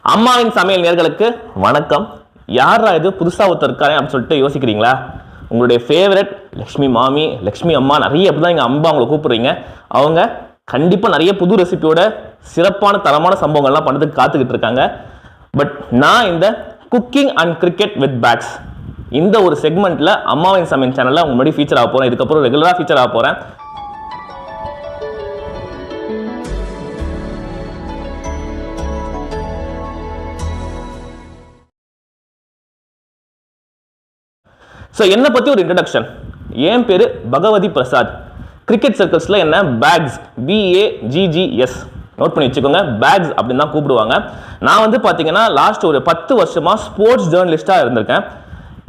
அம்மாவின் சமையல் நேயர்களுக்கு வணக்கம். யாரா இது புதுசா ஒருத்தர் இருக்காரு அப்படின்னு சொல்லிட்டு யோசிக்கிறீங்களா? உங்களுடைய ஃபேவரட் லக்ஷ்மி மாமி, லக்ஷ்மி அம்மா, நிறைய அப்படிதான் எங்க அம்மா அவங்களை கூப்பிடுறீங்க. அவங்க கண்டிப்பா நிறைய புது ரெசிபியோட சிறப்பான தரமான சம்பவங்கள்லாம் பண்ணுறதுக்கு காத்துக்கிட்டு இருக்காங்க. பட் நான் இந்த cooking and cricket with bats இந்த ஒரு செக்மெண்ட்ல அம்மாவின் சமையல் சேனல்ல உங்க முன்னாடி ஃபீச்சர் ஆக போறேன். இதுக்கப்புறம் ரெகுலரா ஃபீச்சர் ஆக போறேன். ஸோ என்னை பற்றி ஒரு இன்ட்ரடக்ஷன். என் பேர் பகவதி பிரசாத். கிரிக்கெட் சர்க்கிள்ஸில் என்ன பேக்ஸ், BAGGS நோட் பண்ணி வச்சுக்கோங்க. பேக்ஸ் அப்படின்னு தான் கூப்பிடுவாங்க. நான் வந்து பார்த்தீங்கன்னா லாஸ்ட் ஒரு 10 வருஷமாக ஸ்போர்ட்ஸ் ஜேர்னலிஸ்ட்டாக இருந்திருக்கேன்.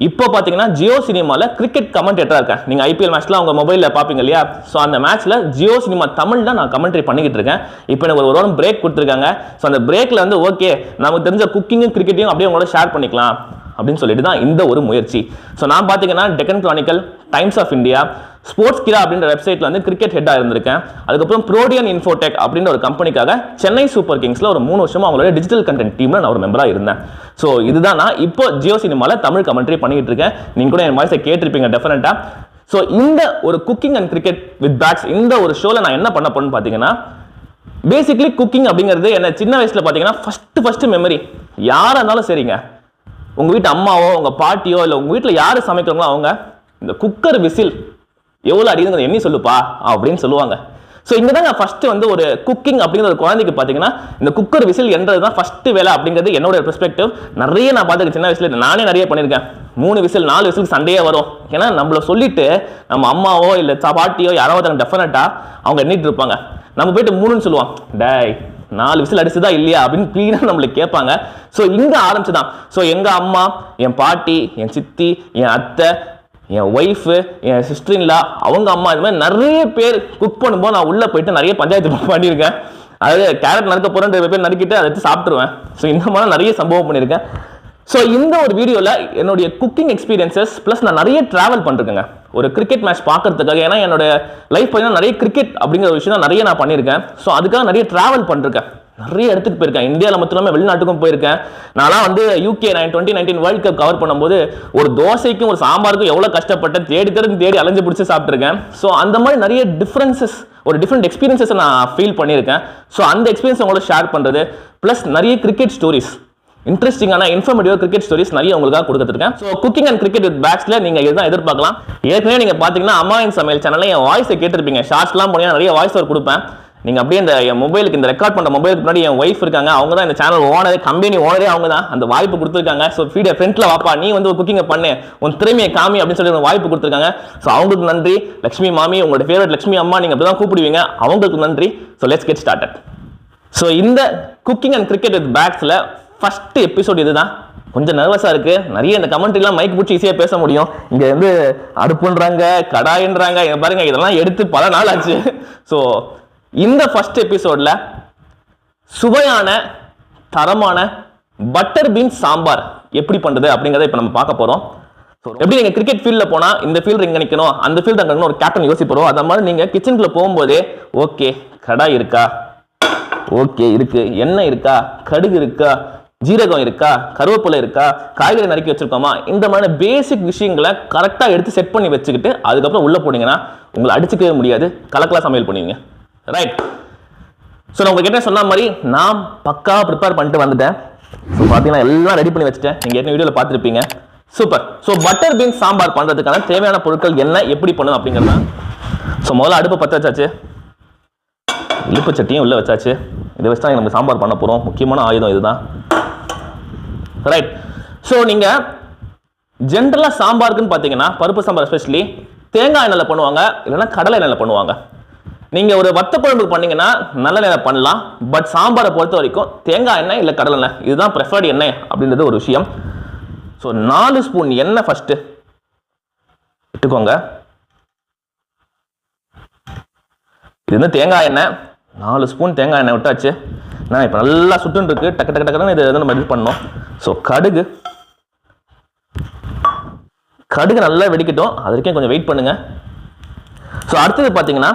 இப்போ பார்த்தீங்கன்னா ஜியோ சினிமாவில் கிரிக்கெட் கமெண்டேட்டராக இருக்கேன். நீங்கள் IPL மேட்ச்லாம் உங்கள் மொபைலில் பார்ப்பீங்க இல்லையா? ஸோ அந்த மேட்ச்சில் ஜியோ சினிமா தமிழில் நான் கமெண்ட்ரி பண்ணிக்கிட்டு இருக்கேன். இப்போ எனக்கு ஒரு வாரம் பிரேக் கொடுத்துருக்காங்க. ஸோ அந்த பிரேக்கில் வந்து ஓகே நமக்கு தெரிஞ்ச குக்கிங்கும் கிரிக்கெட்டையும் அப்படியே உங்களோட ஷேர் பண்ணிக்கலாம் அப்படின்னு சொல்லிட்டு தான் இந்த ஒரு முயற்சி. ஸோ நான் பார்த்தீங்கன்னா Deccan Chronicle, Times of India, sports கிரா அப்படின்ற வெப்சைட்டில் வந்து கிரிக்கெட் ஹெட்டாக இருந்திருக்கேன். அதுக்கப்புறம் ப்ரோடியன் இன்ஃபோடெக் அப்படின்ற ஒரு கம்பெனிக்காக சென்னை சூப்பர் கிங்ஸில் ஒரு 3 வருஷமா அவங்களோட டிஜிட்டல் கண்டென்ட் டீமில் நான் ஒரு மெம்பராக இருந்தேன். ஸோ இதுதான் நான் இப்போ ஜியோ சினிமாவில் தமிழ் கமெண்ட்ரி பண்ணிக்கிட்டு இருக்கேன். நீங்கள் கூட என் வாய்ஸை கேட்டிருப்பீங்க டெஃபினட்டாக. ஸோ இந்த ஒரு cooking and cricket with bats இந்த ஒரு ஷோவில் நான் என்ன பண்ண போறேன்னு பார்த்தீங்கன்னா, பேசிக்லி குக்கிங் அப்படிங்கிறது என்ன சின்ன வயசில் பார்த்தீங்கன்னா ஃபர்ஸ்ட் மெமரி யாராக இருந்தாலும் சரிங்க, உங்கள் வீட்டு அம்மாவோ உங்கள் பாட்டியோ இல்லை உங்கள் வீட்டில் யார் சமைக்கிறாங்களோ அவங்க இந்த குக்கர் விசில் எவ்வளோ அடிக்குதுங்கிறது எண்ணி சொல்லுப்பா அப்படின்னு சொல்லுவாங்க. ஸோ இங்கே தான் நான் ஃபஸ்ட்டு வந்து ஒரு குக்கிங் அப்படிங்கிற ஒரு குழந்தைக்கு பார்த்தீங்கன்னா இந்த குக்கர் விசில் என்றது தான் ஃபஸ்ட்டு வேலை அப்படிங்கிறது என்னோட பெர்ஸ்பெக்டிவ். நிறைய நான் பார்த்துருக்கேன் சின்ன வயசுல, நானே நிறைய பண்ணியிருக்கேன். 3 விசில் 4 விசிலுக்கு சண்டையே வரும். ஏன்னா நம்மள சொல்லிட்டு நம்ம அம்மாவோ இல்லை பாட்டியோ யாராவது டெஃபினட்டாக அவங்க எண்ணிட்டு இருப்பாங்க. நம்ம போயிட்டு 3ன்னு சொல்லுவோம், டேய் 4 விசில் அடிச்சுதா இல்லையா அப்படின்னு கிளீனாக நம்மளுக்கு கேட்பாங்க. ஸோ இங்கே ஆரம்பிச்சுதான். ஸோ எங்கள் அம்மா, என் பாட்டி, என் சித்தி, என் அத்தை, என் ஒய்ஃபு, என் சிஸ்டரின்லா, அவங்க அம்மா, இது மாதிரி நிறைய பேர் குக் பண்ணும்போது நான் உள்ளே போயிட்டு நிறைய பஞ்சாயத்து பண்ணியிருக்கேன். அதாவது கேரட் நறுக்க போகிறேன் பேர் நறுக்கிட்டு அதை எடுத்து சாப்பிட்ருவேன். ஸோ இந்த மாதிரி நிறைய சம்பவம் பண்ணியிருக்கேன். ஸோ இந்த ஒரு வீடியோவில் என்னுடைய குக்கிங் எக்ஸ்பீரியன்சஸ் ப்ளஸ் நான் நிறைய ட்ராவல் பண்ணிருக்கேங்க ஒரு கிரிக்கெட் மேட்ச் பார்க்கறதுக்காக. ஏன்னா என்னோட லைஃப் பார்த்தீங்கன்னா நிறைய கிரிக்கெட் அப்படிங்கிற விஷயம் தான் நிறைய நான் பண்ணியிருக்கேன். ஸோ அதுக்காக நிறைய ட்ராவல் பண்ணிருக்கேன், நிறைய இடத்துக்கு போயிருக்கேன். இந்தியாவில் மட்டும் இல்லாமல் வெளிநாட்டுக்கும் போயிருக்கேன். நான்லாம் வந்து UK 2019 வேர்ல்ட் கப் கவர் பண்ணும்போது ஒரு தோசைக்கும் ஒரு சாம்பாருக்கும் எவ்வளோ கஷ்டப்பட்டு தேடி அலைஞ்சு பிடிச்சி சாப்பிட்ருக்கேன். ஸோ அந்த மாதிரி நிறைய டிஃப்ரென்சஸ், ஒரு டிஃப்ரெண்ட் எக்ஸ்பீரியன்ஸை நான் ஃபீல் பண்ணியிருக்கேன். ஸோ அந்த எக்ஸ்பீரியன்ஸ் உங்களோட ஷேர் பண்ணுறது ப்ளஸ் நிறைய கிரிக்கெட் ஸ்டோரிஸ், இன்ட்ரெஸ்டிங்கான இன்ஃபர்மேட்டிவ் கிரிக்கெட் ஸ்டோரிஸ் நிறைய உங்களுக்காக கொடுத்துருக்கேன். So cooking and cricket with பேட்ஸ்ல நீங்க இதுதான் எதிர்பார்க்கலாம். ஏற்கனவே நீங்க பாத்தீங்கன்னா அம்மாவின் சமையல் சேனல்ல என் வாய்ஸை கேட்டிருப்பீங்க. ஷார்ட்ஸ்லாம் போனீங்கன்னா நிறைய வாய்ஸ் ஓவர் கொடுப்பேன். நீங்க அப்படியே இந்த என் மொபைலுக்கு இந்த ரெக்கார்ட் பண்ற மொபைலுக்கு முன்னாடி என் ஒய்ஃப் இருக்காங்க. அவங்க தான் இந்த சேனல் ஓனரே, கம்பெனி ஓனரே அவங்க தான். அந்த வாய்ப்பு கொடுத்துருக்காங்க. ஸோ ஃபீடியோ ஃப்ரெண்ட்ல வாப்பா, நீ வந்து குக்கிங்கை பண்ணு, உன் திறமையை காமி அப்படின்னு சொல்லி ஒரு வாய்ப்பு கொடுத்துருக்காங்க. ஸோ அவங்களுக்கு நன்றி. லக்ஷ்மி மாமி, உங்களோட ஃபேவரட் லக்ஷ்மி அம்மா, நீங்க அப்படிதான் கூப்பிடுவீங்க, அவங்களுக்கு நன்றி. So let's get started. So இந்த குக்கிங் அண்ட் கிரிக்கெட் வித் பேட்ஸ்ல ஃபர்ஸ்ட் எபிசோட் இதுதான். கொஞ்சம் நர்வஸாக இருக்குது. நிறைய இந்த கமெண்ட்ரிலாம் மைக் பிடிச்சி ஈஸியாக பேச முடியும். இங்கே வந்து அடுப்புன்றாங்க, கடாயின்றாங்க, இங்கே பாருங்கள் இதெல்லாம் எடுத்து பல நாள் ஆச்சு. ஸோ இந்த ஃபர்ஸ்ட் எபிசோடில் சுவையான தரமான பட்டர் பீன்ஸ் சாம்பார் எப்படி பண்ணுறது அப்படிங்கிறத இப்போ நம்ம பார்க்க போகிறோம். ஸோ எப்படி நீங்கள் கிரிக்கெட் ஃபீல்டில் போனால் இந்த ஃபீல்டு இங்கே நிற்கணும், அந்த ஃபீல்டு அங்கே ஒரு கேப்டன் யோசிப்போம். அந்த மாதிரி நீங்கள் கிச்சனுக்குள்ளே போகும்போதே ஓகே கடாய் இருக்கா, ஓகே இருக்கு, எண்ணெய் இருக்கா, கடுகு இருக்கா, ஜீரகம் இருக்கா, கருவேப்பிலை இருக்கா, காய்கறி நறுக்கி வச்சிருக்கோமா, இந்த மாதிரி பேசிக் விஷயங்களை கரெக்டாக எடுத்து செட் பண்ணி வச்சுக்கிட்டு அதுக்கப்புறம் உள்ள போனீங்கன்னா உங்களை அடிச்சுக்கவே முடியாது, கலக்கலா சமையல் பண்ணுவீங்க. ரைட். ஸோ நான் உங்ககிட்ட சொன்ன மாதிரி நான் பக்காவாக ப்ரிப்பேர் பண்ணிட்டு வந்துட்டேன். ஸோ பார்த்தீங்கன்னா எல்லாம் ரெடி பண்ணி வச்சுட்டேன். நீங்கள் என்ன வீடியோவில் பார்த்துருப்பீங்க. Super. So butter beans sambar பண்ணுறதுக்கான தேவையான பொருட்கள் என்ன, எப்படி பண்ணணும் அப்படிங்கிறத. ஸோ முதல்ல அடுப்பை பற்ற வச்சாச்சு, இழுப்பு சட்டியும் உள்ள வச்சாச்சு. இதை வச்சு தான் நம்ம சாம்பார் பண்ண போகிறோம். முக்கியமான ஆயுதம் இதுதான். ரைட். ஸோ நீங்கள் ஜென்ரலாக சாம்பாருக்குன்னு பார்த்தீங்கன்னா பருப்பு சாம்பார் எஸ்பெஷலி தேங்காய் எண்ணெயில் பண்ணுவாங்க, இல்லைன்னா கடலை எண்ணெயில் பண்ணுவாங்க. நீங்கள் ஒரு வத்த குழம்புக்கு பண்ணீங்கன்னா நல்ல எண்ணெய் பண்ணலாம். பட் சாம்பாரை பொறுத்த வரைக்கும் தேங்காய் எண்ணெய் இல்லை கடலை எண்ணெய் இதுதான் ப்ரிஃபர்டு எண்ணெய் அப்படின்றது ஒரு விஷயம். ஸோ 4 ஸ்பூன் எண்ணெய் ஃபஸ்ட்டு இட்டுக்கோங்க. இது வந்து தேங்காய் எண்ணெய். 4 ஸ்பூன் தேங்காய் எண்ணெய் விட்டாச்சு. நான் இப்போ நல்லா சுட்டுன்னு இருக்கு, டக்கு டக்கு டக்குன்னு இதை நம்ம இது பண்ணோம். ஸோ கடுகு நல்லா வெடிக்கட்டும், அது வரைக்கும் கொஞ்சம் வெயிட் பண்ணுங்க. ஸோ அடுத்தது பார்த்தீங்கன்னா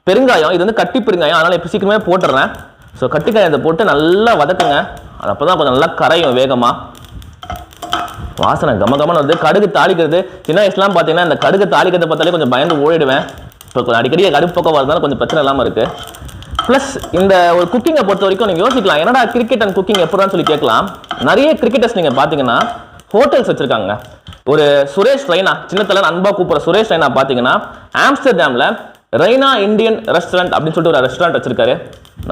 பெருங்காயம். இது வந்து கட்டி பெருங்காயம், அதனால் இப்போ சீக்கிரமே போட்டுடுறேன். ஸோ கட்டி காயத்தை போட்டு நல்லா வதக்குங்க. அப்போ தான் கொஞ்சம் நல்லா கரையும் வேகமாக. வாசனை கமகமான வருது. கடுகு தாளிக்கிறது சின்ன வயசுலாம் பார்த்தீங்கன்னா இந்த கடுகு தாளிக்கிறத பார்த்தாலே கொஞ்சம் பயந்து ஓடிடுவேன். இப்போ கொஞ்சம் அடிக்கடி கடுப்பு பக்கம் வரதுனால கொஞ்சம் பிரச்சனை இல்லாமல் இருக்குது. ப்ளஸ் இந்த ஒரு குக்கிங்கை பொறுத்த வரைக்கும் நீங்கள் யோசிக்கலாம், என்னடா கிரிக்கெட் அண்ட் குக்கிங் எப்படின்னு சொல்லி கேட்கலாம். நிறைய கிரிக்கெட்டர்ஸ் நீங்கள் பார்த்தீங்கன்னா ஹோட்டல்ஸ் வச்சுருக்காங்க. ஒரு சுரேஷ் ரெய்னா, சின்னத்தில் அன்பா கூப்பிட்ற சுரேஷ் ரெய்னா பார்த்தீங்கன்னா ஆம்ஸ்டர்டாமில் ரெய்னா இந்தியன் ரெஸ்டாரண்ட் அப்படின்னு சொல்லிட்டு ஒரு ரெஸ்டாரண்ட் வச்சிருக்காரு.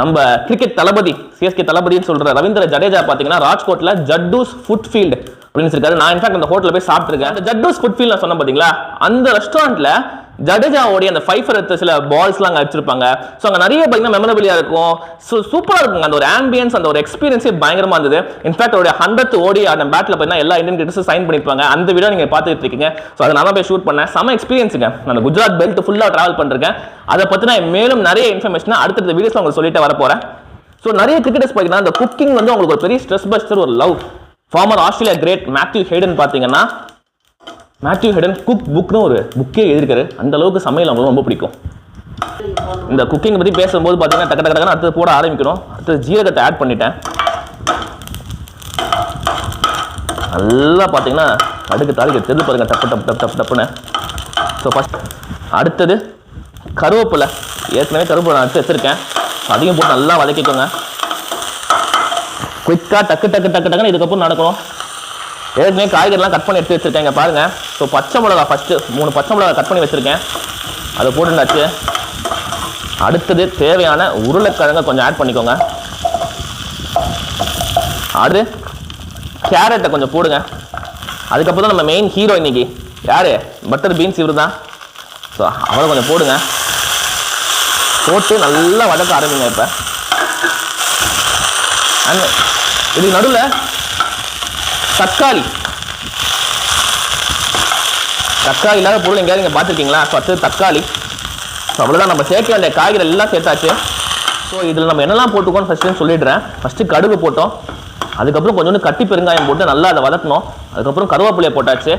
நம்ம கிரிக்கெட் தளபதி சிஎஸ்கே தளபதினு சொல்ற ரவீந்திர ஜடேஜா பார்த்தீங்கன்னா ராஜ்கோட்ல ஜட்டூஸ் ஃபுட் ஃபீல்டு அப்படின்னு சொல்லிருக்காரு. நான் இன்ஃபேக்ட் அந்த ஹோட்டலில் போய் சாப்பிட்டுருக்கேன். அந்த ஜட்டூஸ் ஃபுட் ஃபீல்ட் நான் சொன்னேன் பார்த்தீங்களா, அந்த ரெஸ்டாரண்ட்ல ஜடேஜாவோடைய அந்த ஃபைஃபர் எடுத்து சில பால்ஸ்லாம் அங்கே வச்சிருப்பாங்க. ஸோ அங்கே நிறைய பார்த்தீங்கன்னா மெமரபிளியாக இருக்கும். ஸோ சூப்பராக இருக்குங்க. அந்த ஒரு ஆம்பியன்ஸ், அந்த ஒரு எக்ஸ்பீரியன்ஸே பயங்கரமாக இருந்தது. இன்ஃபேக்ட் அவருடைய 100th ஓடி அந்த பேட்டில் பார்த்தீங்கன்னா எல்லா இந்தியன் கிரிக்கெட்டர்ஸும் சைன் பண்ணியிருப்பாங்க. அந்த வீடியோ நீங்கள் பார்த்துட்டு இருக்கீங்க. ஸோ அதை நான் போய் ஷூட் பண்ணேன். செம எக்ஸ்பீரியன்ஸுங்க. நான் குஜராத் பெல்ட் ஃபுல்லாக ட்ராவல் பண்ணிருக்கேன். அதை பற்றி நான் மேலும் நிறைய இன்ஃபர்மேஷன் அடுத்த வீடியோஸ் உங்களுக்கு சொல்லிட்டு வர போகிறேன். ஸோ நிறைய கிரிக்கெட்டர்ஸ் பார்த்தீங்கன்னா இந்த குக்கிங் வந்து உங்களுக்கு ஒரு பெரிய ஸ்ட்ரெஸ் பஸ்டர், ஒரு love. Former Australia great Matthew Hayden பார்த்தீங்கன்னா மேத்யூ ஹேடன் குக் புக்னு ஒரு புக்கே எழுதிருக்காரு. அந்த அளவுக்கு சமையல் அவங்களுக்கு ரொம்ப பிடிக்கும். இந்த குக்கிங் பற்றி பேசும்போது பார்த்தீங்கன்னா டக்கு டக்கு அடுத்தது போட ஆரம்பிக்கணும். அடுத்தது ஜீரகத்தை ஆட் பண்ணிட்டேன். நல்லா பார்த்தீங்கன்னா அடுக்கு தாளிக்க தெரிஞ்சு பாருங்க, டப்பு டப்பு டப்பு டப்பு டப்புன்னு. ஸோ ஃபஸ்ட் அடுத்தது கருவேப்பிலை. ஏற்கனவே கருவேப்பிலை நான் எடுத்து வச்சுருக்கேன். அதையும் போட்டு நல்லா வதக்கிக்கோங்க. குயிக்காக டக்கு டக்கு டக்கு டக்குன்னு இதுக்கப்புறம் நடக்கணும். ஏற்கனவே காய்கறிலாம் கட் பண்ணி எடுத்து வச்சுருக்கேன். இங்கே பாருங்கள். ஸோ பச்சை மிளகா ஃபஸ்ட்டு 3 பச்சை மிளகா கட் பண்ணி வச்சுருக்கேன். அதை போட்டுண்டாச்சு. அடுத்தது தேவையான உருளைக்கிழங்கை கொஞ்சம் ஆட் பண்ணிக்கோங்க. அடுத்து கேரட்டை கொஞ்சம் போடுங்க. அதுக்கப்புறம் தான் நம்ம மெயின் ஹீரோ இன்னைக்கு யார், பட்டர் பீன்ஸ் இவர் தான். ஸோ அவரை கொஞ்சம் போடுங்க. போட்டு நல்லா வதக்க ஆரம்பிங்க. இப்போ அண்ட் இதுக்கு நடுவில் தக்காளி இல்லாத பொருள் எங்கேயாவது நீங்கள் பார்த்துருக்கீங்களா? ஸோ அடுத்தது தக்காளி. ஸோ அவ்வளோதான், நம்ம சேர்க்க வேண்டிய காய்கறி எல்லாம் சேர்த்தாச்சு. ஸோ இதில் நம்ம என்னெல்லாம் போட்டுக்கோன்னு ஃபஸ்ட்டு சொல்லிடுறேன். ஃபஸ்ட்டு கடுகு போட்டோம். அதுக்கப்புறம் கொஞ்சோண்டு கட்டி பெருங்காயம் போட்டு நல்லா அதை வதக்கணும். அதுக்கப்புறம் கருவேப்பிலையை போட்டாச்சு.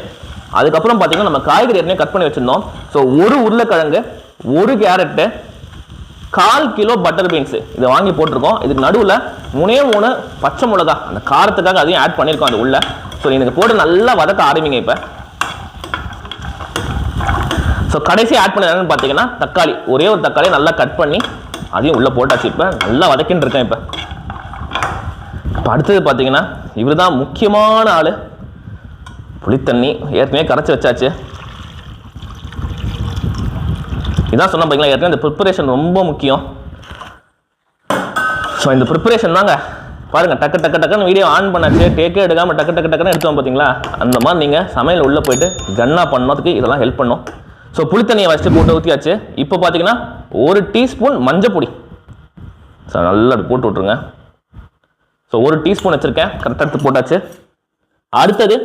அதுக்கப்புறம் பார்த்தீங்கன்னா நம்ம காய்கறி ஏற்கனவே கட் பண்ணி வச்சுருந்தோம். ஸோ ஒரு உருளைக்கிழங்கு, ஒரு கேரட்டு, 1/4 கிலோ பட்டர் பீன்ஸ் இதை வாங்கி போட்டிருக்கோம். இதுக்கு நடுவில் 3 பச்சை மிளகா, அந்த காரத்துக்காக அதையும் ஆட் பண்ணியிருக்கோம் அது உள்ள. ஸோ நீங்கள் போட்டு நல்லா வதக்க ஆரம்பிங்க. இப்போ ஸோ கடைசி ஆட் பண்ண என்னன்னு பார்த்தீங்கன்னா தக்காளி. ஒரே ஒரு தக்காளி நல்லா கட் பண்ணி அதையும் உள்ளே போட்டாச்சு. இப்போ நல்லா வதக்கின்னு இருக்கேன். இப்போ அடுத்தது பார்த்தீங்கன்னா இவர் தான் முக்கியமான ஆள். புளித்தண்ணி ஏற்கனவே கரைச்சி வச்சாச்சு. இதான் சொன்ன பார்த்தீங்களா, ஏற்கனவே இந்த ப்ரிப்பரேஷன் ரொம்ப முக்கியம். ஸோ இந்த ப்ரிப்பரேஷன் தாங்க பாருங்கள், டக்கு டக்கு டக்குன்னு வீடியோ ஆன் பண்ணாச்சு, டேக்கே எடுக்காமல் டக்கு டக்கு டக்குன்னு எடுத்தோம் பார்த்தீங்களா. அந்த மாதிரி நீங்கள் சமையல் உள்ளே போயிட்டு கன்னாக பண்ணதுக்கு இதெல்லாம் ஹெல்ப் பண்ணும். ஸோ புளித்தண்ணியை வச்சுட்டு போட்டு ஊற்றியாச்சு. இப்போ பார்த்தீங்கன்னா 1 டீஸ்பூன் மஞ்சப்பொடி. ஸோ நல்லா போட்டு விட்ருங்க. ஸோ 1 டீஸ்பூன் வச்சுருக்கேன், கரெக்டாக எடுத்து போட்டாச்சு. அடுத்தது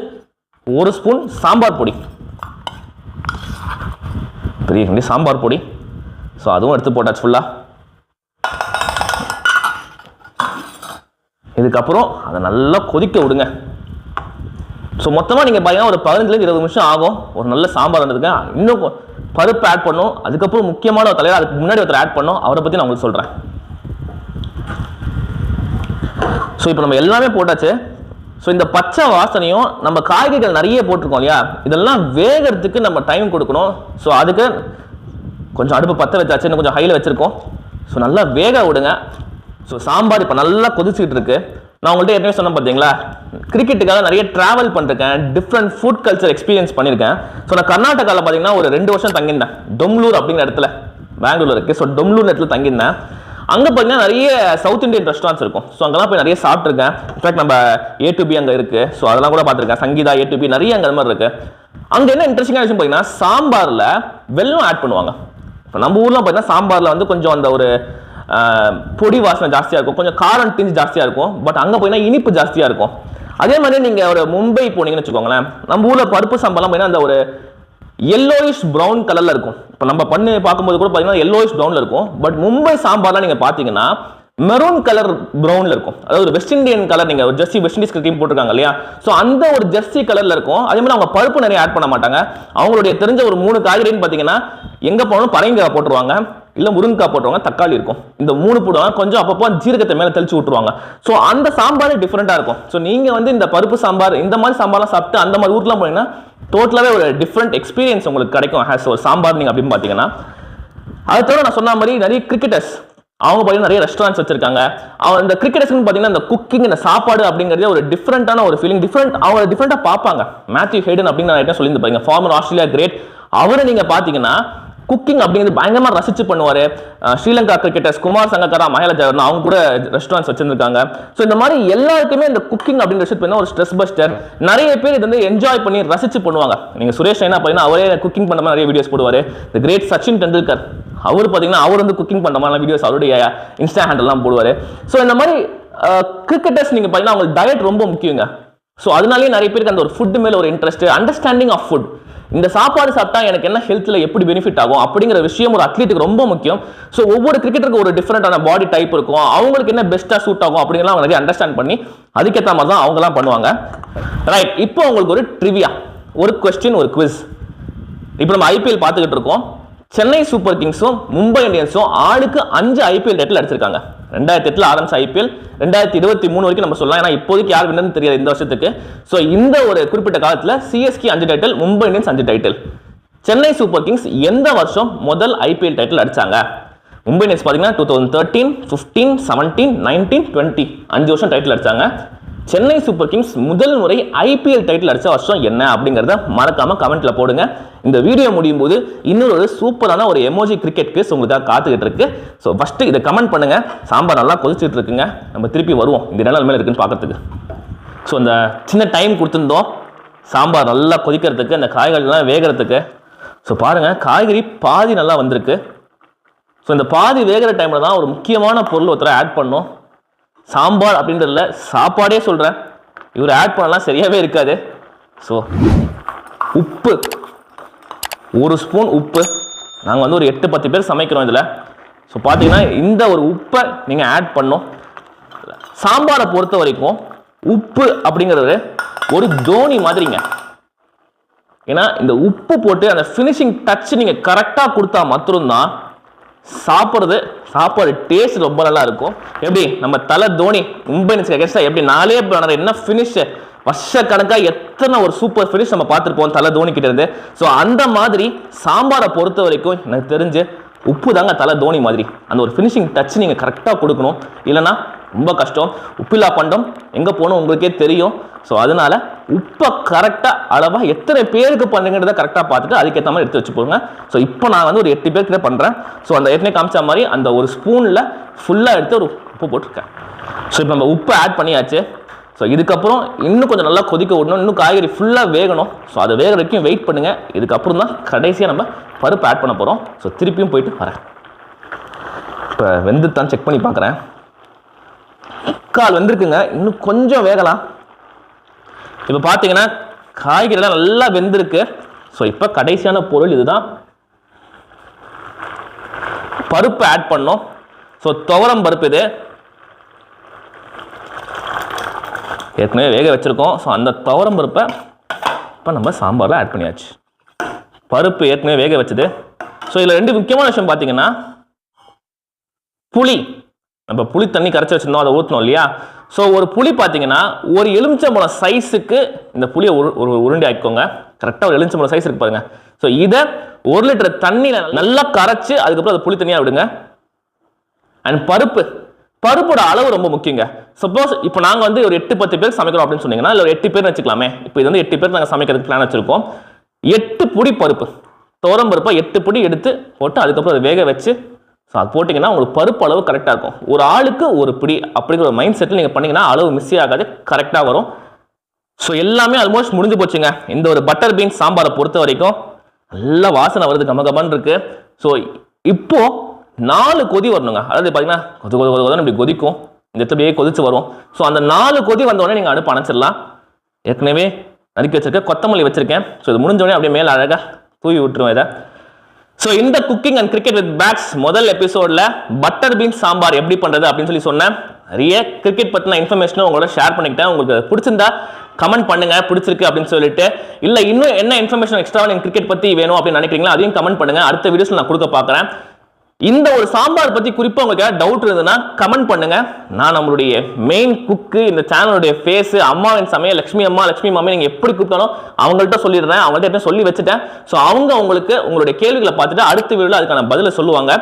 1 ஸ்பூன் சாம்பார் பொடி, பெரிய கண்டி சாம்பார் பொடி. ஸோ அதுவும் எடுத்து போட்டாச்சு ஃபுல்லாக. இதுக்கப்புறம் அதை நல்லா கொதிக்க விடுங்க. ஸோ மொத்தமாக நீங்கள் பார்த்தீங்கன்னா ஒரு 15-20 நிமிஷம் ஆகும் ஒரு நல்ல சாம்பார் வந்ததுக்கு. இன்னும் பருப்பு ஆட் பண்ணும். அதுக்கப்புறம் முக்கியமான ஒரு தலைவர், அதுக்கு முன்னாடி ஒருத்தர் ஆட் பண்ணும், அவரை பற்றி நான் உங்களுக்கு சொல்கிறேன். ஸோ இப்போ நம்ம எல்லாமே போட்டாச்சு. ஸோ இந்த பச்சை வாசனையும் நம்ம காய்கறிகள் நிறைய போட்டிருக்கோம் இல்லையா, இதெல்லாம் வேகிறதுக்கு நம்ம டைம் கொடுக்கணும். ஸோ அதுக்கு கொஞ்சம் அடுப்பு பற்ற வச்சாச்சு, இன்னும் கொஞ்சம் ஹையில் வச்சுருக்கோம். ஸோ நல்லா வேக விடுங்க. ஸோ சாம்பார் இப்போ நல்லா கொதிச்சுக்கிட்டு இருக்கு. நான் உங்கள்கிட்ட ஏற்கனவே சொன்னேன் பார்த்தீங்களா, கிரிக்கெட்டுக்காக நிறைய ட்ராவல் பண்ணிருக்கேன், டிஃப்ரெண்ட் ஃபுட் கல்ச்சர் எக்ஸ்பீரியன்ஸ் பண்ணியிருக்கேன். ஸோ நான் கர்நாடகாவில் பார்த்தீங்கன்னா ஒரு 2 வருஷம் தங்கியிருந்தேன். டொம்லூர் அப்படிங்கிற இடத்துல, பெங்களூர் இருக்குது. ஸோ டொம்லூர் இடத்துல தங்கியிருந்தேன். அங்கே பார்த்தீங்கன்னா நிறைய சவுத் இந்தியன் ரெஸ்டாரண்ட்ஸ் இருக்கும். ஸோ அங்கெல்லாம் போய் நிறைய சாப்பிட்ருக்கேன். இன்ஃபேக்ட் நம்ம A2B அங்கே இருக்குது. ஸோ அதெல்லாம் கூட பார்த்துருக்கேன். சங்கீதா A2B நிறைய அங்கே மாதிரி இருக்குது. அங்கே என்ன இன்ட்ரெஸ்டிங்கான விஷயம் பார்த்தீங்கன்னா, சாம்பாரில் வெல்லம் ஆட் பண்ணுவாங்க. இப்போ நம்ம ஊரில் பார்த்தீங்கன்னா சாம்பாரில் வந்து கொஞ்சம் அந்த ஒரு பொடி வாசனை ஜாஸ்தியாக இருக்கும், கொஞ்சம் காரம் டிஞ்ச் ஜாஸ்தியாக இருக்கும். பட் அங்கே போயின்னா இனிப்பு ஜாஸ்தியாக இருக்கும். அதே மாதிரி நீங்கள் ஒரு மும்பை போனீங்கன்னு வச்சுக்கோங்களேன், நம்ம ஊரில் பருப்பு சாம்பார்லாம் போயின்னா அந்த ஒரு yellowish brown கலரில் இருக்கும். இப்போ நம்ம பண்ணி பார்க்கும்போது கூட பார்த்தீங்கன்னா yellowish brownல இருக்கும். பட் மும்பை சாம்பார்லாம் நீங்கள் பார்த்தீங்கன்னா மெரூன் கலர் ப்ரௌனில் இருக்கும். அதாவது ஒரு வெஸ்ட் இண்டியன் கலர், நீங்கள் ஒரு ஜெர்சி வெஸ்ட் இண்டீஸ் டீம் போட்டிருக்காங்க இல்லையா, ஸோ அந்த ஒரு ஜெர்சி கலரில் இருக்கும். அதே மாதிரி அவங்க பருப்பு நிறைய ஆட் பண்ண மாட்டாங்க. அவங்களுடைய தெரிஞ்ச ஒரு 3 காய்கறின்னு பார்த்தீங்கன்னா எங்கே போனாலும் பரங்கிக்காய் போட்டுருவாங்க, இல்லை முருங்கைக்காய் போட்டுருவாங்க, தக்காளி இருக்கும், இந்த 3 போடுவாங்க, கொஞ்சம் அப்பப்போ ஜீரகத்தை மேலே தெளிச்சு விட்டுருவாங்க. ஸோ அந்த சாம்பாரே டிஃப்ரெண்ட்டாக இருக்கும். ஸோ நீங்கள் வந்து இந்த பருப்பு சாம்பார் இந்த மாதிரி சாம்பார்லாம் சாப்பிட்டு அந்த மாதிரி ஊருக்குலாம் போனீங்கன்னா டோட்டலாகவே ஒரு டிஃப்ரெண்ட் எக்ஸ்பீரியன்ஸ் உங்களுக்கு கிடைக்கும் ஹேஸ் ஒரு சாம்பார் நீங்கள் அப்படின்னு பார்த்தீங்கன்னா. அது தவிர நான் சொன்ன மாதிரி நிறைய கிரிக்கெட்டர்ஸ் அவங்க பார்த்தீங்கன்னா நிறைய ரெஸ்டாரண்ட்ஸ் வச்சிருக்காங்க. அவங்க இந்த கிரிக்கெட்டர்ஸ்னு பார்த்தீங்கன்னா இந்த குக்கிங் இந்த சாப்பாடு அப்படிங்கிறதே ஒரு டிஃப்ரெண்டான ஒரு ஃபீலிங், அவங்க டிஃப்ரெண்டாக பார்ப்பாங்க. மேத்யூ ஹேடன் அப்படின்னு நான் சொல்லியிருந்து பாருங்க, ஃபார்மர் ஆஸ்திரேலியா கிரேட், அவரை நீங்கள் பார்த்தீங்கன்னா குக்கிங் அப்படிங்கிறது பயங்கரமாக ரசிச்சு பண்ணுவார். ஸ்ரீலங்கா கிரிக்கெட்டர்ஸ் குமார் சங்கக்காரா, மஹேல ஜவர்னா அவங்க கூட ரெஸ்டாரண்ட்ஸ் வச்சிருக்காங்க. ஸோ இந்த மாதிரி எல்லாருக்குமே இந்த குக்கிங் அப்படிங்கிற விஷயத்து ஒரு ஸ்ட்ரெஸ் பஸ்டர். நிறைய பேர் இது வந்து என்ஜாய் பண்ணி ரசிச்சு பண்ணுவாங்க. நீங்கள் சுரேஷ் என்ன பார்த்தீங்கன்னா அவரே குக்கிங் பண்ணுற மாதிரி நிறைய வீடியோஸ் போடுவார். தி கிரேட் சச்சின் டெண்டுல்கர் அவர் பார்த்தீங்கன்னா அவர் வந்து குக்கிங் பண்ணுற மாதிரி வீடியோஸ் அவருடைய இன்ஸ்டா ஹேண்டல்லாம் போடுவார். ஸோ இந்த மாதிரி கிரிக்கெட்டர்ஸ் நீங்கள் பார்த்தீங்கன்னா அவங்களுக்கு டயட் ரொம்ப முக்கியங்க. ஸோ அதனாலேயே நிறைய பேருக்கு அந்த ஒரு ஃபுட் மேலே ஒரு இன்ட்ரெஸ்ட், அண்டர்ஸ்டாண்டிங் ஆஃப் ஃபுட், இந்த சாப்பாடு சாப்பிட்டா எனக்கு என்ன ஹெல்த்தில் எப்படி பெனிஃபிட் ஆகும் அப்படிங்கிற விஷயம் ஒரு அத்லீட்டுக்கு ரொம்ப முக்கியம். ஸோ ஒவ்வொரு கிரிக்கெட்டருக்கு ஒரு டிஃப்ரெண்டான பாடி டைப் இருக்கும், அவங்களுக்கு என்ன பெஸ்ட்டாக சூட் ஆகும் அப்படிங்கலாம் அவங்க நிறைய அண்டர்ஸ்டாண்ட் பண்ணி அதுக்கேற்ற மாதிரி தான் அவங்கலாம் பண்ணுவாங்க. ரைட், இப்போ உங்களுக்கு ஒரு ட்ரிவியா, ஒரு கொஸ்டின், ஒரு குவிஸ். இப்போ நம்ம ஐபிஎல் பார்த்துக்கிட்டு இருக்கோம். சென்னை சூப்பர் கிங்ஸும் மும்பை இந்தியன்ஸும் ஆளுக்கு 5 ஐபிஎல் டைட்டில் அடிச்சிருக்காங்க. 2008 ஆரம்பிச்ச ஐபிஎல் 2023 வரைக்கும் நம்ம சொல்லலாம். ஏன்னா இப்போதைக்கு யார் வின்னு தெரியாது இந்த வருஷத்துக்கு. ஸோ இந்த ஒரு குறிப்பிட்ட காலத்தில் CSK 5 title, Mumbai Indians 5 title. Chennai super Kings எந்த வருஷம் முதல் ஐபிஎல் டைட்டில் அடிச்சாங்க? மும்பை இந்தியன்ஸ் பார்த்தீங்கன்னா 2013, 15, 17, 19, 20 5 வருஷம் டைட்டில் அடிச்சாங்க. சென்னை சூப்பர் கிங்ஸ் முதல் முறை ஐபிஎல் டைட்டில் அடிச்ச வருஷம் என்ன அப்படிங்கிறத மறக்காம கமெண்ட்ல போடுங்க. இந்த வீடியோ முடியும் போது இன்னொரு சூப்பரான ஒரு எமோஜி கிரிக்கெட் கேஸ் உங்களுக்காக காத்துக்கிட்டு இருக்கு. ஸோ ஃபர்ஸ்ட் இதை கமெண்ட் பண்ணுங்க. சாம்பார் நல்லா கொதிச்சுட்டு இருக்குங்க, நம்ம திருப்பி வருவோம் இந்த நிலை மேலே இருக்குன்னு பார்க்கறதுக்கு. ஸோ இந்த சின்ன டைம் கொடுத்துருந்தோம் சாம்பார் நல்லா கொதிக்கிறதுக்கு, அந்த காய்கறிலாம் வேகிறதுக்கு. ஸோ பாருங்க காய்கறி பாதி நல்லா வந்திருக்கு. ஸோ இந்த பாதி வேகிற டைமில் தான் ஒரு முக்கியமான பொருள் ஒருத்தரை ஆட் பண்ணோம். சாம்பார் அப்படின்றதுல சாப்பாடே சொல்கிறேன், இவர் ஆட் பண்ணலாம் சரியாகவே இருக்காது. ஸோ உப்பு, 1 ஸ்பூன் உப்பு. நாங்கள் வந்து ஒரு 8-10 பேர் சமைக்கிறோம் இதில். ஸோ பார்த்தீங்கன்னா இந்த ஒரு உப்பை நீங்கள் ஆட் பண்ணோம். சாம்பாரை பொறுத்த வரைக்கும் உப்பு அப்படிங்கிறது ஒரு தோனி மாதிரிங்க. ஏன்னா இந்த உப்பு போட்டு அந்த ஃபினிஷிங் டச் நீங்கள் கரெக்டாக கொடுத்தா மட்டும்தான் சாப்பாடு டேஸ்ட் ரொம்ப நல்லா இருக்கும். எப்படி நம்ம தலை தோனி மும்பை இந்தியன்ஸ் அகைன்ஸ்டா எப்படி 4 ரன் என்ன ஃபினிஷ், வருஷக்கணக்காக எத்தனை ஒரு சூப்பர் ஃபினிஷ் நம்ம பார்த்துருப்போம் தலை தோனி கிட்ட இருந்து. ஸோ அந்த மாதிரி சாம்பாரை பொறுத்த வரைக்கும் எனக்கு தெரிஞ்சு உப்பு தாங்க தலை தோனி மாதிரி. அந்த ஒரு ஃபினிஷிங் டச் நீங்கள் கரெக்டாக கொடுக்கணும், இல்லைன்னா ரொம்ப கஷ்டம். உப்பில்லா பண்டம் எங்கே போகணும் உங்களுக்கே தெரியும். ஸோ அதனால உப்பை கரெக்டாக அளவாக எத்தனை பேருக்கு பண்ணுங்கிறத கரெக்டாக பார்த்துட்டு அதுக்கேற்ற மாதிரி எடுத்து வச்சு போங்க. ஸோ இப்போ நான் வந்து ஒரு 8 பேர்கிட்ட பண்ணுறேன். ஸோ அந்த ஏற்கனவே காமிச்ச மாதிரி அந்த ஒரு ஸ்பூனில் ஃபுல்லாக எடுத்து ஒரு உப்பு போட்டிருக்கேன். ஸோ இப்போ நம்ம உப்பு ஆட் பண்ணியாச்சு. ஸோ இதுக்கப்புறம் இன்னும் கொஞ்சம் நல்லா கொதிக்க விடணும், இன்னும் காய்கறி ஃபுல்லாக வேகணும். ஸோ அதை வேக வரைக்கும் வெயிட் பண்ணுங்கள். இதுக்கப்புறம் தான் கடைசியாக நம்ம பருப்பு ஆட் பண்ண போகிறோம். ஸோ திருப்பியும் போயிட்டு வரேன். இப்போ வெந்து தான் செக் பண்ணி பார்க்குறேன். கால் வெந்திருக்குங்க, இன்னும் கொஞ்சம் வேகலாம். இப்போ பார்த்தீங்கன்னா காய்கறிலாம் நல்லா வெந்திருக்கு. ஸோ இப்போ கடைசியான பொருள் இதுதான், பருப்பு ஆட் பண்ணோம். ஸோ துவரம் பருப்பு இது ஏற்கனவே வேக வச்சிருக்கோம். ஸோ அந்த துவரம் பருப்பை இப்போ நம்ம சாம்பாரில் ஆட் பண்ணியாச்சு. பருப்பு ஏற்கனவே வேக வச்சது. ஸோ இதில் 2 முக்கியமான விஷயம் பார்த்தீங்கன்னா புளி. நம்ம புளி தண்ணி கரைச்சி வச்சிருந்தோம், அதை ஊற்றணும் இல்லையா. ஸோ ஒரு புளி பார்த்தீங்கன்னா ஒரு எலுமிச்சம்பழம் சைஸுக்கு இந்த புளியை ஒரு உருண்டை ஆக்கிக்கோங்க. கரெக்டாக ஒரு எலுமிச்சம்பழம் சைஸ் இருக்கு பாருங்க. ஸோ இதை 1 லிட்டர் தண்ணியில் நல்லா கரைச்சி அதுக்கப்புறம் அதை புளி தண்ணியாக விடுங்க. அண்ட் பருப்போட அளவு ரொம்ப முக்கியங்க. சப்போஸ் இப்போ நாங்கள் வந்து ஒரு 8-10 பேர் சமைக்கிறோம் அப்படின்னு சொன்னீங்கன்னா இல்லை ஒரு 8 பேர் வச்சுக்கலாமே. இப்போ இது வந்து 8 பேர் நாங்கள் சமைக்கிறதுக்கு பிளான் வச்சிருக்கோம். 8 புடி பருப்பு, துவரம் பருப்பை 8 புடி எடுத்து போட்டு அதுக்கப்புறம் அதை வேக வச்சு ஸோ அது போட்டிங்கன்னா உங்களுக்கு பருப்பு அளவு கரெக்டாக இருக்கும். ஒரு ஆளுக்கு ஒரு பிடி அப்படிங்கிற ஒரு மைண்ட் செட்டில் நீங்கள் பண்ணிங்கன்னா அளவு மிஸ் ஆகாது, கரெக்டாக வரும். ஸோ எல்லாமே ஆல்மோஸ்ட் முடிஞ்சு போச்சுங்க. இந்த ஒரு பட்டர் பீன்ஸ் சாம்பாரை பொறுத்த வரைக்கும் நல்ல வாசனை வருது, கமகமன்னு இருக்கு. ஸோ இப்போ 4 கொதி வரணுங்க. அதாவது பார்த்தீங்கன்னா கொதி இப்படி கொதிக்கும், இந்த இடத்துலயே கொதிச்சு வரும். ஸோ அந்த 4 கொதி வந்தோடனே நீங்கள் அடுப்பு அணைச்சிடலாம். ஏற்கனவே நறுக்கி வச்சிருக்கேன், கொத்தமல்லி வச்சிருக்கேன். ஸோ இது முடிஞ்சோடனே அப்படியே மேலே அழகாக தூவி விட்டுருவோம் இதை. ஸோ இந்த cooking and cricket with backs முதல் எபிசோடில் பட்டர் பீன்ஸ் சாம்பார் எப்படி பண்ணுறது அப்படின்னு சொல்லி சொன்னேன். நிறைய கிரிக்கெட் பற்றின இன்ஃபர்மேஷனும் உங்களோட ஷேர் பண்ணிக்கிட்டேன். உங்களுக்கு பிடிச்சிருந்தா கமெண்ட் பண்ணுங்க, பிடிச்சிருக்கு அப்படின்னு சொல்லிட்டு. இல்லை இன்னும் என்ன இன்ஃபர்மேஷன் எக்ஸ்ட்ரா நீங்கள் கிரிக்கெட் பற்றி வேணும் அப்படின்னு நினைக்கிறீங்களா அதையும் கமெண்ட் பண்ணுங்க. அடுத்த வீடியோஸில் நான் கொடுக்க பார்க்குறேன். இந்த ஒரு சாம்பார் பத்தி குறிப்பா உங்களுக்கு ஏதாவது டவுட் இருந்ததுன்னா கமெண்ட் பண்ணுங்க. நான் நம்மளுடைய மெயின் குக்கு, இந்த சேனலுடைய ஃபேஸ், அம்மாவின் சமையல், லட்சுமி அம்மா, லட்சுமி மாமி, நீங்க எப்படி கூப்பிட்டாலும் அவங்கள்ட்ட சொல்லிடுறேன், அவங்கள்ட்ட சொல்லி வச்சுட்டேன். ஸோ அவங்க உங்களுக்கு உங்களுடைய கேள்விகளை பார்த்துட்டு அடுத்த வீடியோவில் அதுக்கான பதிலை சொல்லுவாங்க.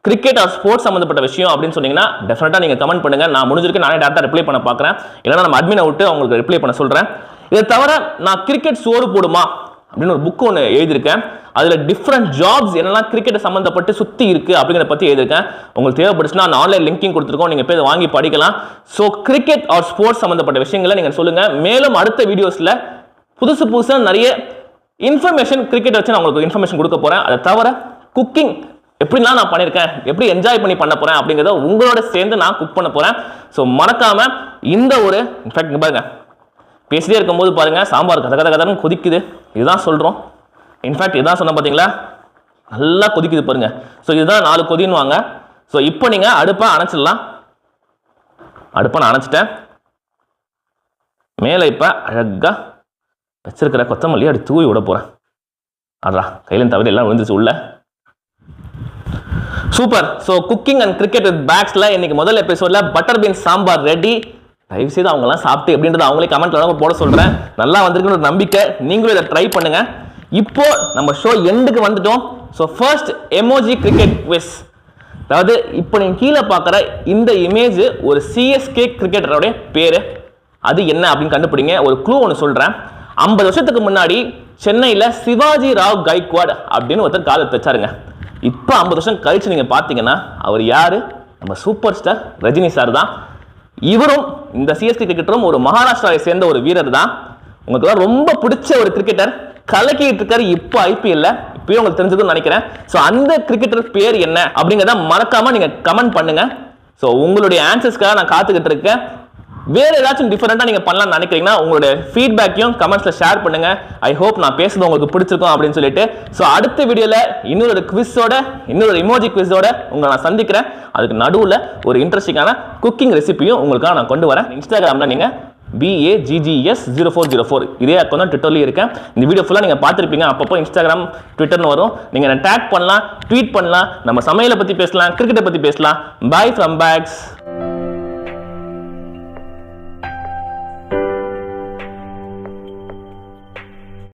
கிரிக்கெட் ஆர் ஸ்போர்ட்ஸ் சம்பந்தப்பட்ட விஷயம் அப்படின்னு சொன்னீங்கன்னா டெஃபினட்டா நீங்க கமெண்ட் பண்ணுங்க. நான் முடிஞ்சிருக்கு நானே டேரக்டா ரிப்ளை பண்ண பார்க்குறேன். இல்லைன்னா நம்ம அட்மினை விட்டு அவங்களுக்கு ரிப்ளை பண்ண சொல்றேன். இதை தவிர நான் கிரிக்கெட் சோறு போடுமா அப்படின்னு ஒரு புக் ஒன்று எழுதியிருக்கேன். அதுல டிஃப்ரெண்ட் ஜாப்ஸ் என்னெல்லாம் கிரிக்கெட் சம்பந்தப்பட்டு சுத்தி இருக்கு அப்படிங்கிறத பத்தி எழுதியிருக்கேன். உங்களுக்கு தேவைப்படுச்சுன்னா நான் ஆன்லைன் லிங்கிங் கொடுத்துருக்கோம், நீங்க போய் வாங்கி படிக்கலாம். ஸோ கிரிக்கெட் ஆர் ஸ்போர்ட்ஸ் சம்பந்தப்பட்ட விஷயங்களை நீங்க சொல்லுங்க. மேலும் அடுத்த வீடியோஸ்ல புதுசா நிறைய இன்ஃபர்மேஷன் கிரிக்கெட் வச்சு நான் உங்களுக்கு இன்ஃபர்மேஷன் கொடுக்க போறேன். அதை தவிர குக்கிங் எப்படிலாம் நான் பண்ணியிருக்கேன், எப்படி என்ஜாய் பண்ணி பண்ண போறேன் அப்படிங்கிறத உங்களோட சேர்ந்து நான் குக் பண்ண போறேன். ஸோ மறக்காம இந்த ஒரு இன்ஃபேக்ட் பாருங்க, பேசிட்டே இருக்கும்போது பாருங்க சாம்பார் கதை கதன்னு கொதிக்குது. இதுதான் சொல்றோம். இன்ஃபேக்ட் இதான் சொன்ன பார்த்தீங்களா, நல்லா கொதிக்குது பாருங்க. ஸோ இதுதான் 4 கொதின்னுவாங்க. ஸோ இப்போ நீங்க அடுப்பை அணைச்சிடலாம். அடுப்பை நான் அணைச்சிட்டேன். மேலே இப்போ அழகா வச்சிருக்கிற கொத்தமல்லி அப்படி தூவி விட போறேன். அடா கையில தவிர எல்லாம் விழுந்துச்சு உள்ள. Super. So cooking and cricket with பேக்ஸ்ல இன்னைக்கு முதல் எபிசோட்ல பட்டர் பீன்ஸ் சாம்பார் ரெடி. தயவு செய்து அவங்கலாம் சாப்பிட்டு எப்படின்றது அவங்களே கமெண்ட்ல போட சொல்றேன். நல்லா வந்திருக்குன்னு ஒரு நம்பிக்கை. நீங்களும் இதை ட்ரை பண்ணுங்க. இப்போ நம்ம ஷோ எண்டுக்கு வந்துட்டோம். So first emoji cricket quiz. அதாவது இப்போ நீங்க கீழே பார்க்குற இந்த இமேஜ் ஒரு சிஎஸ்கே கிரிக்கெட்டருடைய பேரு. அது என்ன அப்படின்னு கண்டுபிடிங்க. ஒரு க்ளூ ஒன்று சொல்றேன். 50 வருஷத்துக்கு முன்னாடி சென்னையில் சிவாஜி ராவ் கைக்வாட் அப்படின்னு ஒருத்தர் கால் எடுத்து வச்சாருங்க. இப்போ 50 வருஷம் கழிச்சு நீங்க பார்த்தீங்கன்னா அவர் யாரு? நம்ம சூப்பர் ஸ்டார் ரஜினி சார் தான். இவரும் இந்த சிஎஸ்கே கிரிக்கெட்டரும் ஒரு மகாராஷ்டிராவை சேர்ந்த ஒரு வீரர் தான். உங்களுக்கு ரொம்ப பிடிச்ச ஒரு கிரிக்கெட்டர், கலக்கிட்டு இருக்காரு இப்போ ஐபிஎல்ல. இப்பயும் உங்களுக்கு தெரிஞ்சதுன்னு நினைக்கிறேன். ஸோ அந்த கிரிக்கெட்டர் பேர் என்ன அப்படிங்கிறத மறக்காம நீங்க கமெண்ட் பண்ணுங்க. ஸோ உங்களுடைய ஆன்சர்ஸ்க்காக நான் காத்துக்கிட்டு இருக்கேன். வேற ஏதாச்சும் டிஃபரெண்டா நீங்க பண்ணலாம்னு நினைக்கிறீங்கன்னா உங்களுடைய ஃபீட்பேக்கையும் கமெண்ட்ஸ்ல ஷேர் பண்ணுங்க. ஐ ஹோப் நான் பேசுறது உங்களுக்கு பிடிச்சிருக்கும் அப்படின்னு சொல்லிட்டு. ஸோ அடுத்த வீடியோல இன்னொரு குவிஸோட, இன்னொரு இமோஜி குவிஸோட உங்களை நான் சந்திக்கிறேன். அதுக்கு நடுவில் ஒரு இன்ட்ரெஸ்டிங்கான குக்கிங் ரெசிபியும் உங்களுக்காக நான் கொண்டு வரேன். இன்ஸ்டாகிராம்ல நீங்க BAGGS0404 இதே அக்கௌண்ட் தான் ட்விட்டர்லயும் இருக்கேன். இந்த வீடியோ ஃபுல்லா நீங்க பார்த்துருப்பீங்க. அப்பப்போ இன்ஸ்டாகிராம் ட்விட்டர்னு வரும். நீங்க என்ன டேக் பண்ணலாம், ட்வீட் பண்ணலாம், நம்ம சமையலை பத்தி பேசலாம், கிரிக்கெட்டை பத்தி பேசலாம். Bye from packs.